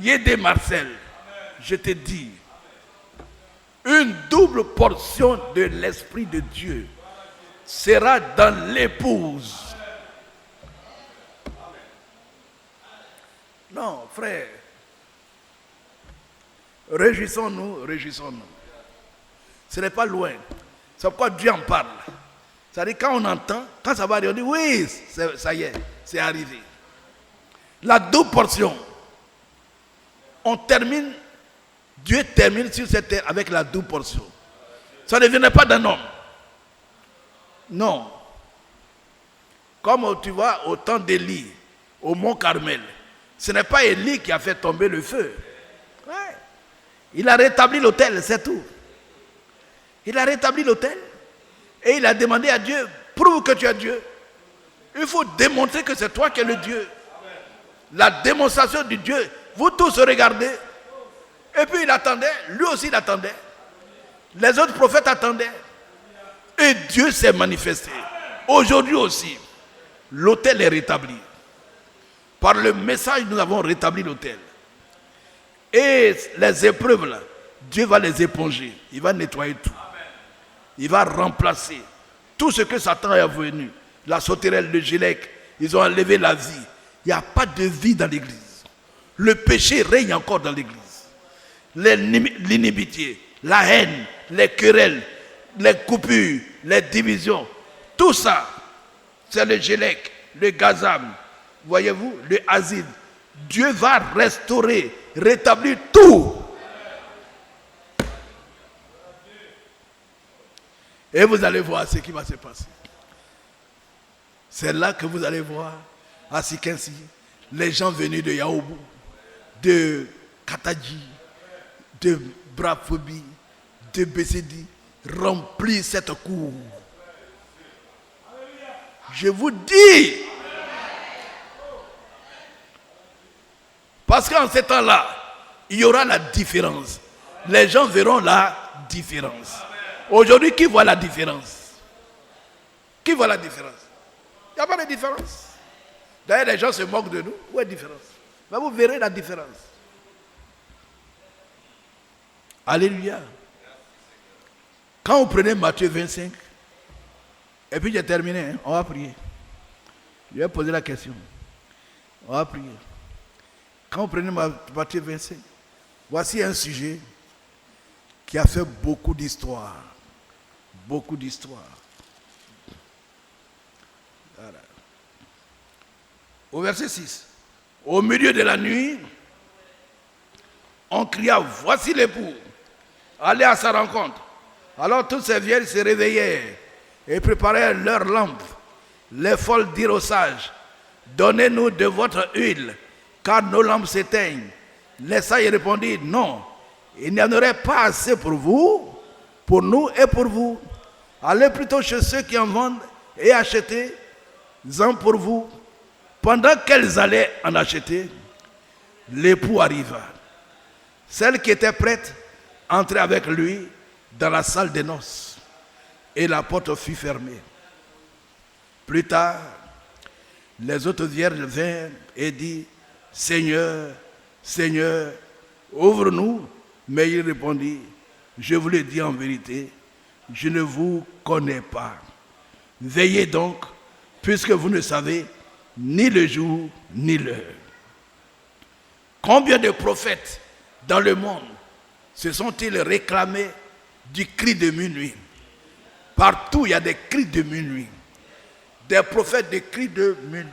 Yédé Marcel, je te dis, une double portion de l'Esprit de Dieu sera dans l'épouse. Non, frère. Réjouissons-nous, réjouissons-nous. Ce n'est pas loin. C'est pourquoi Dieu en parle. C'est-à-dire quand on entend, quand ça va arriver, on dit oui, ça y est, c'est arrivé. La double portion. Dieu termine sur cette terre avec la double portion. Ça ne venait pas d'un homme. Non. Comme tu vois au temps d'Élie, au mont Carmel, ce n'est pas Élie qui a fait tomber le feu. Ouais. Il a rétabli l'autel, c'est tout. Il a rétabli l'autel et il a demandé à Dieu, prouve que tu es Dieu. Il faut démontrer que c'est toi qui es le Dieu. La démonstration du Dieu, vous tous regardez. Et puis il attendait, lui aussi il attendait. Les autres prophètes attendaient. Et Dieu s'est manifesté. Aujourd'hui aussi, l'autel est rétabli. Par le message, nous avons rétabli l'autel. Et les épreuves là, Dieu va les éponger. Il va nettoyer tout. Il va remplacer tout ce que Satan est venu. La sauterelle, le gélec, ils ont enlevé la vie. Il n'y a pas de vie dans l'église. Le péché règne encore dans l'église. L'inimitié, la haine, les querelles, les coupures, les divisions, tout ça, c'est le gélec, le gazam, voyez-vous, le asile. Dieu va restaurer, rétablir tout. Et vous allez voir ce qui va se passer. C'est là que vous allez voir à Sikensi, les gens venus de Yaoubou, de Kataji, de Brafobi, de Bessedi, remplir cette cour. Je vous dis, parce qu'en ce temps-là, il y aura la différence. Les gens verront la différence. Aujourd'hui, qui voit la différence? Qui voit la différence? Il n'y a pas de différence. D'ailleurs, les gens se moquent de nous. Où est la différence? Mais vous verrez la différence. Alléluia. Quand vous prenez Matthieu 25, et puis j'ai terminé, hein, on va prier. Je vais poser la question. On va prier. Quand vous prenez Matthieu 25, voici un sujet qui a fait beaucoup d'histoire. Beaucoup d'histoire. Voilà. Au verset 6. Au milieu de la nuit, on cria, voici l'époux. Allez à sa rencontre. Alors toutes ces vieilles se réveillèrent et préparèrent leurs lampes. Les folles dirent aux sages, donnez-nous de votre huile, car nos lampes s'éteignent. Les sages répondirent, non, il n'y en aurait pas assez pour vous, pour nous et pour vous. Allez plutôt chez ceux qui en vendent et achetez-en pour vous. Pendant qu'elles allaient en acheter, l'époux arriva. Celle qui était prête entrait avec lui dans la salle des noces et la porte fut fermée. Plus tard, les autres vierges vinrent et dirent, Seigneur, Seigneur, ouvre-nous. Mais il répondit, je vous le dis en vérité, je ne vous connais pas. Veillez donc, puisque vous ne savez ni le jour ni l'heure. Combien de prophètes dans le monde se sont-ils réclamés du cri de minuit? Partout, il y a des cris de minuit. Des prophètes de cris de minuit.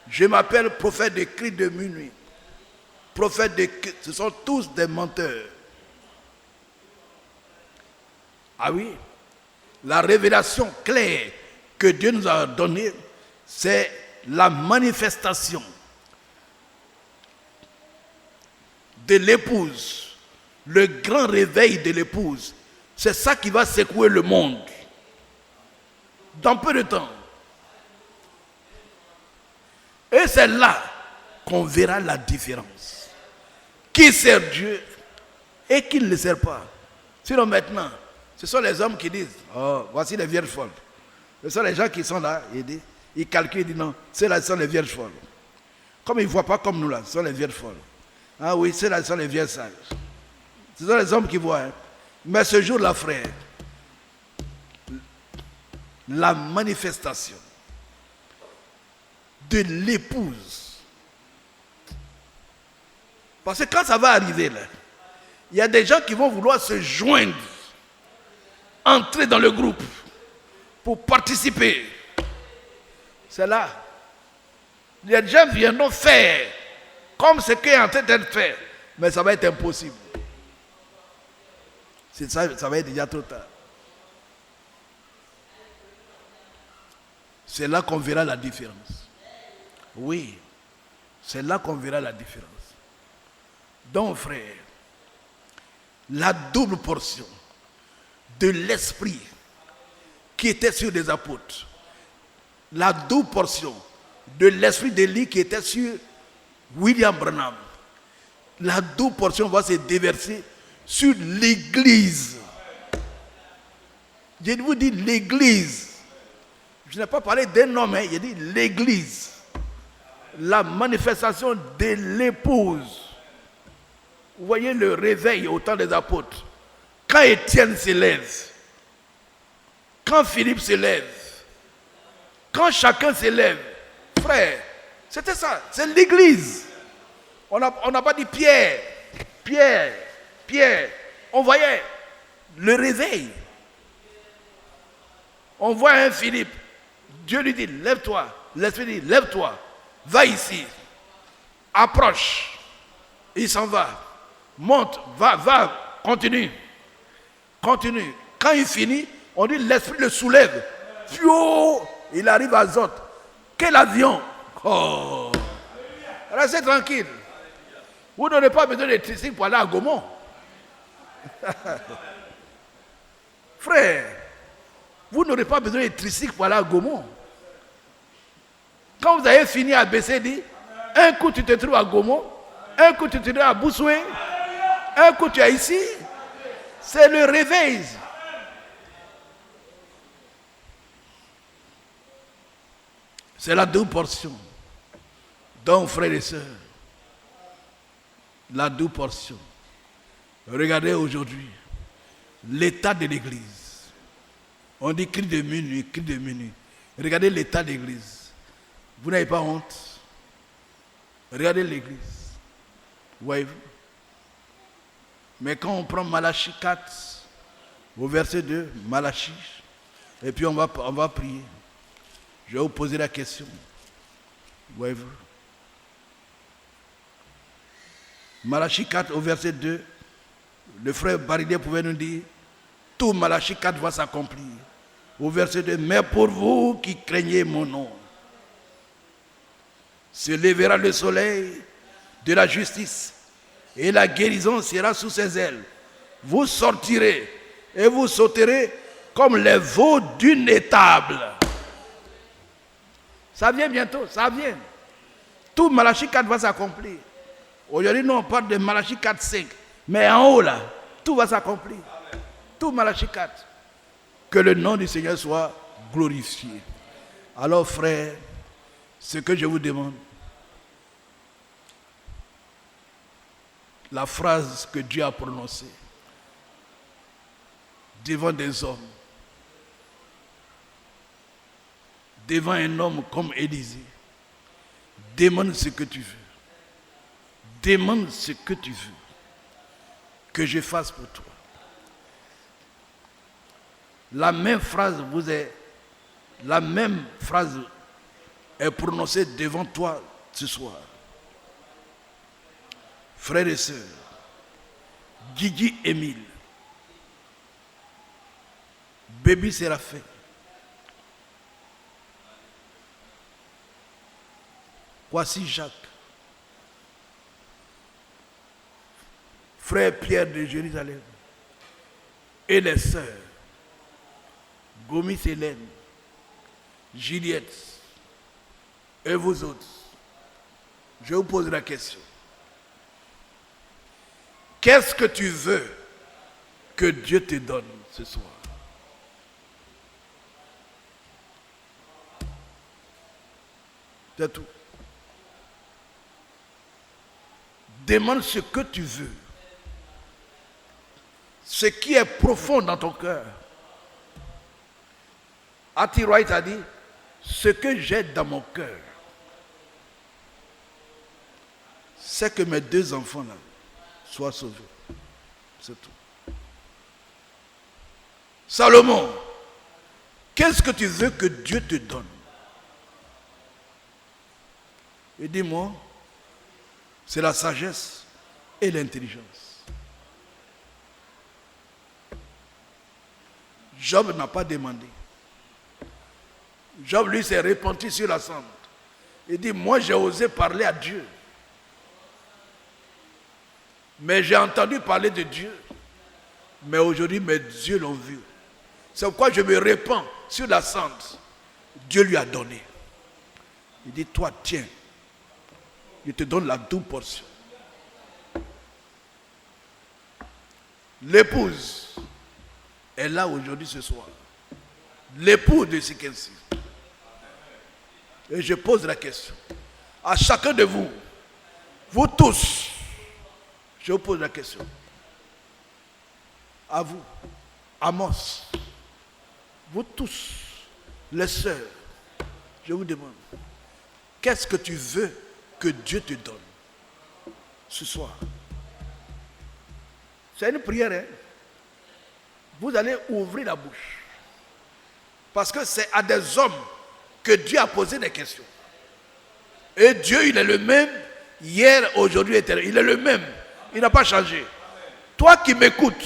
Je m'appelle prophète de cris de minuit. Prophètes de cris, ce sont tous des menteurs. Ah oui, la révélation claire que Dieu nous a donnée, c'est la manifestation de l'épouse, le grand réveil de l'épouse. C'est ça qui va secouer le monde dans peu de temps. Et c'est là qu'on verra la différence. Qui sert Dieu et qui ne le sert pas. Sinon maintenant, ce sont les hommes qui disent, oh, voici les vierges folles. Ce sont les gens qui sont là, ils calculent, ils disent non, ceux-là sont les vierges folles. Comme ils ne voient pas comme nous là, ce sont les vierges folles. Ah oui, ceux-là sont les vierges sages. Ce sont les hommes qui voient. Hein. Mais ce jour-là, frère, la manifestation de l'épouse. Parce que quand ça va arriver là, Il y a des gens qui vont vouloir se joindre, entrer dans le groupe pour participer. C'est là. Les gens viendront faire comme ce qui est en train d'être fait, mais ça va être impossible. C'est ça, ça va être déjà trop tard. C'est là qu'on verra la différence. Oui, c'est là qu'on verra la différence. Donc, frère, la double portion de l'esprit qui était sur les apôtres, la double portion de l'esprit d'Élie qui était sur William Branham, la double portion va se déverser sur l'église. Je vous dis l'église. Je n'ai pas parlé d'un homme, j'ai dit l'église. La manifestation de l'épouse. Vous voyez le réveil au temps des apôtres. Quand Étienne se lève, quand Philippe se lève, quand chacun se lève, frère, c'était ça, c'est l'église. On n'a pas dit Pierre. On voyait le réveil. On voit un Philippe. Dieu lui dit, lève-toi. L'Esprit dit, lève-toi. Va ici. Approche. Il s'en va. Monte. Va. Continue. Quand il finit, on dit, l'Esprit le soulève. Fio, il arrive à Azote. Quel avion. Oh. Restez tranquille. Vous n'aurez pas besoin de tricycle pour aller à Gaumont. Frère, vous n'aurez pas besoin de tricycle pour aller à Gaumont. Quand vous avez fini à BCD, un coup tu te trouves à Gaumont, un coup tu te trouves à Boussoué, un coup tu es ici. C'est le réveil. C'est la double portion. Donc, frères et sœurs, la double portion. Regardez aujourd'hui l'état de l'église. On dit cri de minuit. Regardez l'état de l'église. Vous n'avez pas honte. Regardez l'église. Voyez-vous. Mais quand on prend Malachie 4, au verset 2, Malachie, et puis on va prier. Je vais vous poser la question. Voyez-vous. Malachie 4 au verset 2, le frère Baridé pouvait nous dire, tout Malachie 4 va s'accomplir. Au verset 2, mais pour vous qui craignez mon nom, se lèvera le soleil de la justice et la guérison sera sous ses ailes. Vous sortirez et vous sauterez comme les veaux d'une étable. Ça vient bientôt, ça vient. Tout Malachie 4 va s'accomplir. Aujourd'hui, nous on parle de Malachie 4, 5. Mais en haut là, tout va s'accomplir. Tout Malachie 4. Que le nom du Seigneur soit glorifié. Alors frère, ce que je vous demande, la phrase que Dieu a prononcée devant des hommes, devant un homme comme Élisée, demande ce que tu veux. Demande ce que tu veux que je fasse pour toi. La même phrase est prononcée devant toi ce soir. Frères et sœurs, Gigi Émile, Baby Séraphin, Voici Jacques, frère Pierre de Jérusalem, et les sœurs, Gomis Hélène, Juliette, et vous autres, je vous pose la question. Qu'est-ce que tu veux que Dieu te donne ce soir? C'est tout. Demande ce que tu veux. Ce qui est profond dans ton cœur. A.T. Wright a dit, ce que j'ai dans mon cœur, c'est que mes deux enfants là soient sauvés. C'est tout. Salomon, qu'est-ce que tu veux que Dieu te donne? Et dis-moi, c'est la sagesse et l'intelligence. Job n'a pas demandé. Job, lui, s'est repenti sur la cendre. Il dit, moi, j'ai osé parler à Dieu. Mais j'ai entendu parler de Dieu. Mais aujourd'hui, mes yeux l'ont vu. C'est pourquoi je me répands sur la cendre. Dieu lui a donné. Il dit, toi, tiens, je te donne la double portion. L'épouse est là aujourd'hui ce soir. L'époux de Sikensi. Et je pose la question à chacun de vous, vous tous, je vous pose la question. À vous, Amos, vous tous, les sœurs, je vous demande, qu'est-ce que tu veux que Dieu te donne ce soir? C'est une prière, hein? Vous allez ouvrir la bouche. Parce que c'est à des hommes que Dieu a posé des questions. Et Dieu, il est le même, hier, aujourd'hui, éternel. Il est le même. Il n'a pas changé. Toi qui m'écoutes,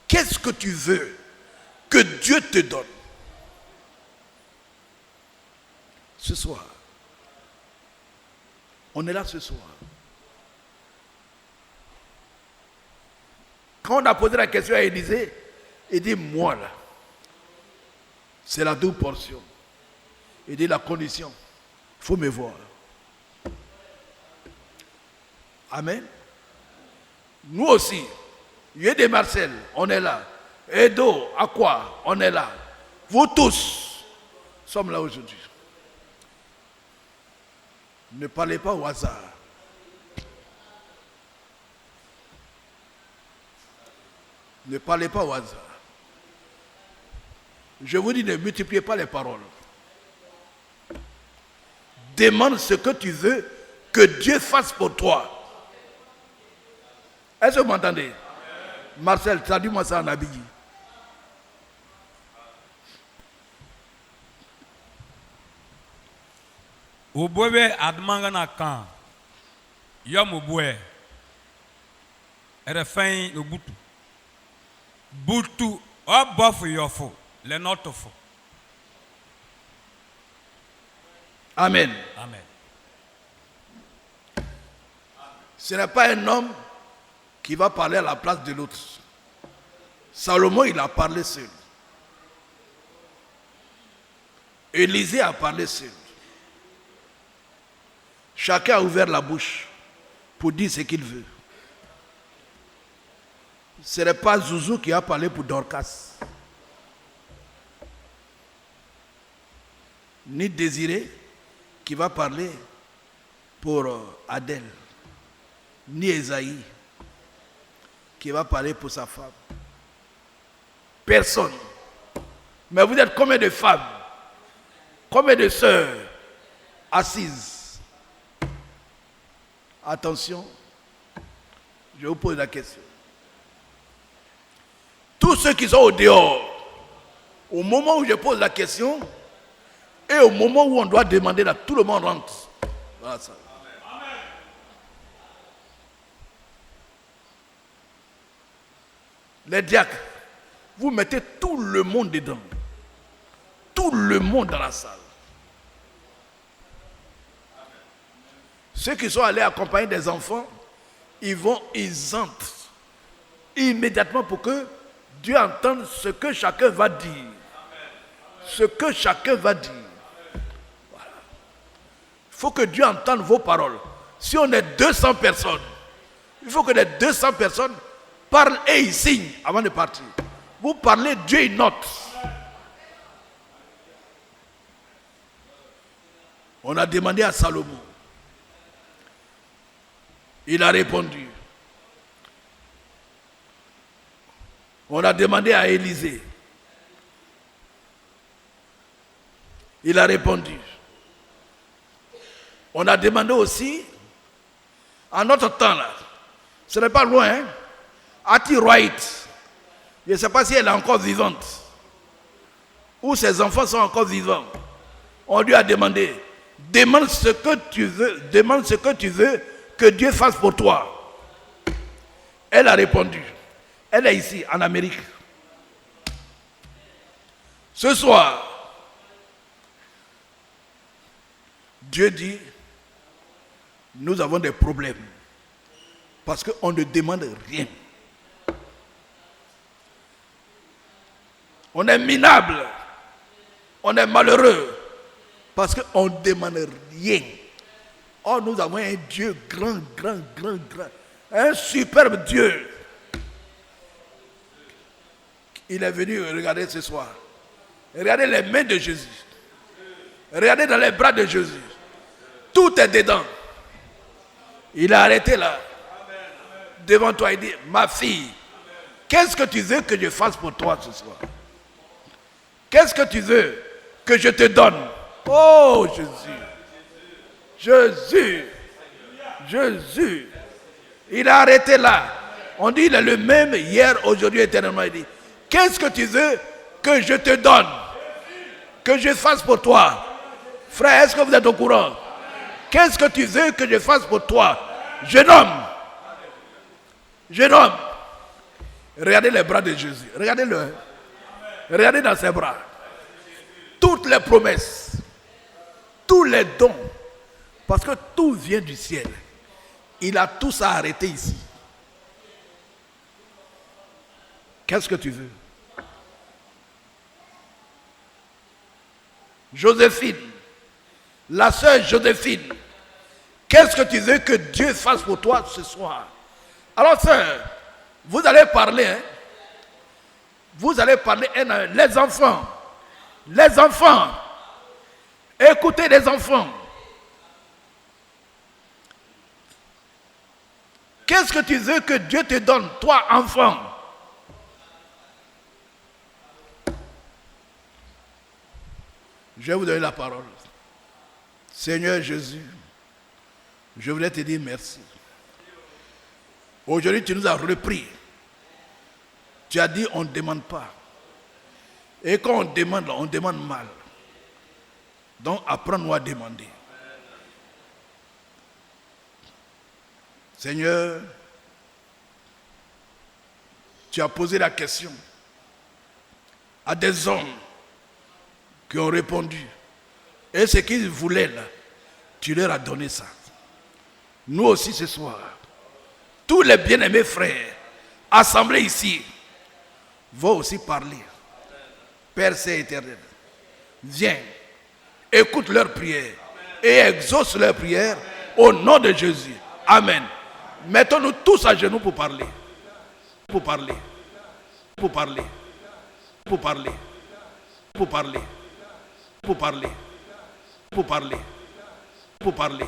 qu'est-ce que tu veux que Dieu te donne ce soir? On est là ce soir. Quand on a posé la question à Élisée, il dit, moi là, c'est la double portion. Il dit, la condition, il faut me voir. Amen. Nous aussi, Yé de Marcel, on est là. Edo, Aqua, on est là. Vous tous sommes là aujourd'hui. Ne parlez pas au hasard. Ne parlez pas au hasard. Je vous dis, ne multipliez pas les paroles. Demande ce que tu veux que Dieu fasse pour toi. Est-ce que vous m'entendez? Marcel, traduis-moi ça en Abidji. Ubwe admangana kan yom ubwe erefin obutu butu obofu yofo le notofo. Amen. Amen. Ce n'est pas un homme qui va parler à la place de l'autre. Salomon, il a parlé seul. Élisée a parlé seul. Chacun a ouvert la bouche pour dire ce qu'il veut. Ce n'est pas Zouzou qui a parlé pour Dorcas. Ni Désiré qui va parler pour Adèle. Ni Esaïe qui va parler pour sa femme. Personne. Mais vous êtes combien de femmes, combien de sœurs assises? Attention, je vous pose la question. Tous ceux qui sont au dehors, au moment où je pose la question, et au moment où on doit demander, là, tout le monde rentre dans la salle. Les diacres, vous mettez tout le monde dedans. Tout le monde dans la salle. Ceux qui sont allés accompagner des enfants, ils entrent immédiatement pour que Dieu entende ce que chacun va dire. Ce que chacun va dire. Voilà. Il faut que Dieu entende vos paroles. Si on est 200 personnes, il faut que les 200 personnes parlent et ils signent avant de partir. Vous parlez, Dieu il note. On a demandé à Salomon. Il a répondu. On a demandé à Élisée. Il a répondu. On a demandé aussi, en notre temps là, Ce n'est pas loin, hein? Hattie Wright. Je ne sais pas si elle est encore vivante. Ou ses enfants sont encore vivants. On lui a demandé, demande ce que tu veux que Dieu fasse pour toi. Elle a répondu. Elle est ici, en Amérique. Ce soir, Dieu dit, nous avons des problèmes. Parce qu'on ne demande rien. On est minable. On est malheureux. Parce qu'on ne demande rien. Or, nous avons un Dieu grand. Un superbe Dieu. Il est venu regarder ce soir. Regardez les mains de Jésus. Regardez dans les bras de Jésus. Tout est dedans. Il a arrêté là. Devant toi, il dit, ma fille, qu'est-ce que tu veux que je fasse pour toi ce soir? Qu'est-ce que tu veux que je te donne? Oh Jésus. Il a arrêté là. On dit, il est le même hier, aujourd'hui, éternellement. Il dit, qu'est-ce que tu veux que je te donne? Que je fasse pour toi? Frère, est-ce que vous êtes au courant? Qu'est-ce que tu veux que je fasse pour toi? Jeune homme. Regardez les bras de Jésus. Regardez-le. Regardez dans ses bras. Toutes les promesses. Tous les dons. Parce que tout vient du ciel. Il a tout ça arrêté ici. Qu'est-ce que tu veux? Joséphine. La sœur Joséphine. Qu'est-ce que tu veux que Dieu fasse pour toi ce soir? Alors, sœur, vous allez parler, hein? Vous allez parler, les enfants. Les enfants. Écoutez les enfants. Qu'est-ce que tu veux que Dieu te donne, toi, enfant? Je vais vous donner la parole. Seigneur Jésus, je voulais te dire merci. Aujourd'hui, tu nous as repris. Tu as dit, on ne demande pas. Et quand on demande mal. Donc, apprends-nous à demander. Seigneur, tu as posé la question à des hommes qui ont répondu. Et ce qu'ils voulaient là, tu leur as donné ça. Nous aussi ce soir, tous les bien-aimés frères assemblés ici vont aussi parler. Père Saint éternel, viens, écoute leurs prières et exauce leurs prières au nom de Jésus. Amen. Mettons-nous tous à genoux pour parler. Pour parler. Pour parler. Pour parler. Pour parler. Pour parler. Pour parler. Pour parler.